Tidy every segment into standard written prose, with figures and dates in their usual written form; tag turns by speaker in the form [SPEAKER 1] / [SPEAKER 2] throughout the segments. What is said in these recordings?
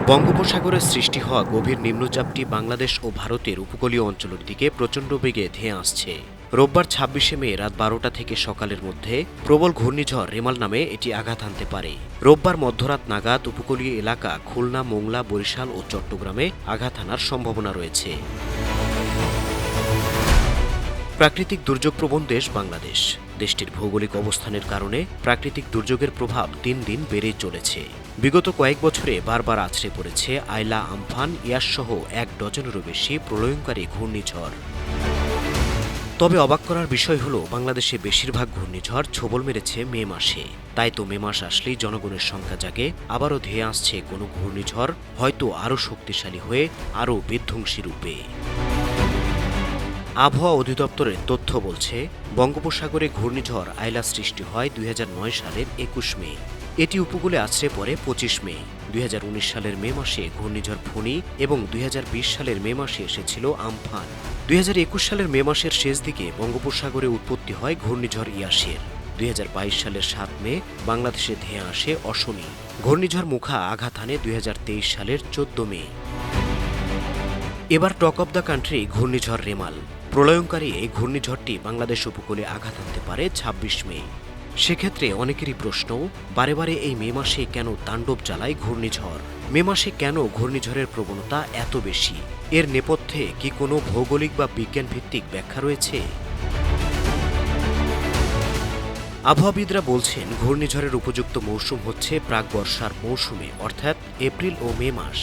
[SPEAKER 1] বঙ্গোপসাগরে সৃষ্টি হওয়া গভীর নিম্নচাপটি বাংলাদেশ ও ভারতের উপকূলীয় অঞ্চলের দিকে প্রচণ্ড বেগে ধেয়ে আসছে। রোববার ২৬শে মে রাত ১২টা থেকে সকালের মধ্যে প্রবল ঘূর্ণিঝড় রেমাল নামে এটি আঘাত হানতে পারে। রোববার মধ্যরাত নাগাদ উপকূলীয় এলাকা খুলনা, মোংলা, বরিশাল ও চট্টগ্রামে আঘাত হানার সম্ভাবনা রয়েছে। প্রাকৃতিক দুর্যোগপ্রবণ দেশ বাংলাদেশ। দেশটির ভৌগোলিক অবস্থানের কারণে প্রাকৃতিক দুর্যোগের প্রভাব দিন দিন বেড়েই চলেছে। বিগত কয়েক বছরে বারবার আছড়ে পড়েছে আইলা, আমফান, ইয়াসসহ ১ ডজনেরও বেশি প্রলয়ঙ্কারী ঘূর্ণিঝড়। তবে অবাক করার বিষয় হলো বাংলাদেশে বেশিরভাগ ঘূর্ণিঝড় ছোবল মেরেছে মে মাসে। তাই তো মে মাস আসলেই জনগণের সংখ্যা জাগে আবারও ধেয়ে আসছে কোনো ঘূর্ণিঝড়, হয়তো আরও শক্তিশালী হয়ে আরও বিধ্বংসী রূপে। আবহাওয়া অধিদপ্তরের তথ্য বলছে, বঙ্গোপসাগরে ঘূর্ণিঝড় আইলা সৃষ্টি হয় ২০০৯ সালের ২১ মে। এটি উপকূলে আছড়ে পড়ে ২৫ মে। ২০১৯ সালের মে মাসে ঘূর্ণিঝড় ফণী এবং ২০২০ সালের মে মাসে এসেছিল আমফান। ২০২১ সালের মে মাসের শেষ দিকে বঙ্গোপসাগরে উৎপত্তি হয় ঘূর্ণিঝড় ইয়াসের। ২০২২ সালের ৭ মে বাংলাদেশে ধেয়ে আসে অশনি। ঘূর্ণিঝড় মুখা আঘাত হানে ২০২৩ সালের ১৪ মে। এবার টক অব দ্য কান্ট্রি ঘূর্ণিঝড় রেমাল। প্রলয়ঙ্কারী এই ঘূর্ণিঝড়টি বাংলাদেশ উপকূলে আঘাত হানতে পারে ২৬ মে। সেক্ষেত্রে অনেকেরই প্রশ্ন, বারে বারে এই মে মাসে কেন তাণ্ডব চালায় ঘূর্ণিঝড়? মে মাসে কেন ঘূর্ণিঝড়ের প্রবণতা এত বেশি? এর নেপথ্যে কি কোনো ভৌগোলিক বা বিজ্ঞান ভিত্তিক ব্যাখ্যা রয়েছে? আবহাওয়াবিদরা বলছেন, ঘূর্ণিঝড়ের উপযুক্ত মৌসুম হচ্ছে প্রাক বর্ষার মৌসুমে, অর্থাৎ এপ্রিল ও মে মাস।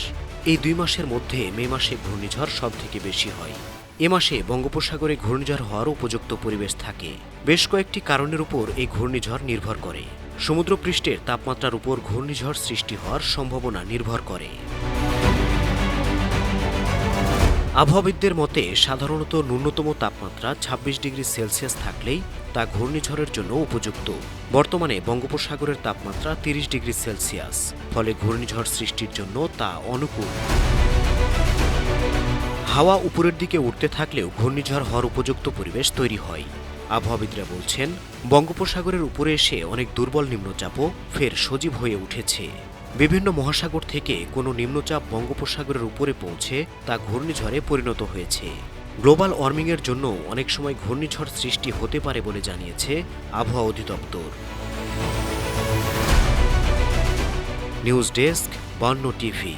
[SPEAKER 1] এই ২ মাসের মধ্যে মে মাসে ঘূর্ণিঝড় সবথেকে বেশি হয়। এ মাসে বঙ্গোপসাগরে ঘূর্ণিঝড় হওয়ার উপযুক্ত পরিবেশ থাকে। বেশ কয়েকটি কারণের উপর এই ঘূর্ণিঝড় নির্ভর করে। সমুদ্রপৃষ্ঠের তাপমাত্রার উপর ঘূর্ণিঝড় সৃষ্টি হওয়ার সম্ভাবনা নির্ভর করে। আবহাওয়াবিদদের মতে, সাধারণত ন্যূনতম তাপমাত্রা ২৬ ডিগ্রি সেলসিয়াস থাকলেই তা ঘূর্ণিঝড়ের জন্য উপযুক্ত। বর্তমানে বঙ্গোপসাগরের তাপমাত্রা ৩০ ডিগ্রি সেলসিয়াস, ফলে ঘূর্ণিঝড় সৃষ্টির জন্য তা অনুকূল। হাওয়া উপরের দিকে উঠতে থাকলেও ঘূর্ণিঝড় হওয়ার উপযুক্ত পরিবেশ তৈরি হয়। আবহাওয়াবিদরা বলছেন, বঙ্গোপসাগরের উপরে এসে অনেক দুর্বল নিম্নচাপও ফের সজীব হয়ে উঠেছে। বিভিন্ন মহাসাগর থেকে কোনো নিম্নচাপ বঙ্গোপসাগরের উপরে পৌঁছে তা ঘূর্ণিঝড়ে পরিণত হয়েছে। গ্লোবাল ওয়ার্মিংয়ের জন্য অনেক সময় ঘূর্ণিঝড় সৃষ্টি হতে পারে বলে জানিয়েছে আবহাওয়া অধিদপ্তর। নিউজ ডেস্ক, বন্য টিভি।